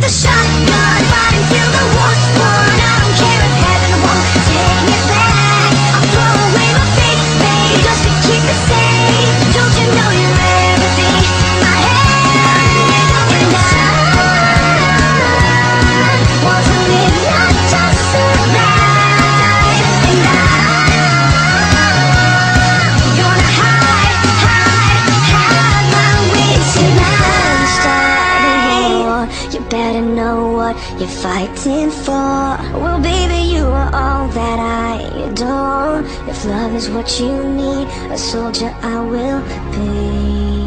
the shotgun, fight until the war's won. I don't care if heaven won't take me back. I'll throw away my fake faith just to keep it safe. Don't you know you're everything? My head and I want to live, not just survive. And I'm gonna hide my way tonight. Start a war, you better know what you're fighting for. Well, baby, you are all that I adore. If love is what you need, a soldier I will be.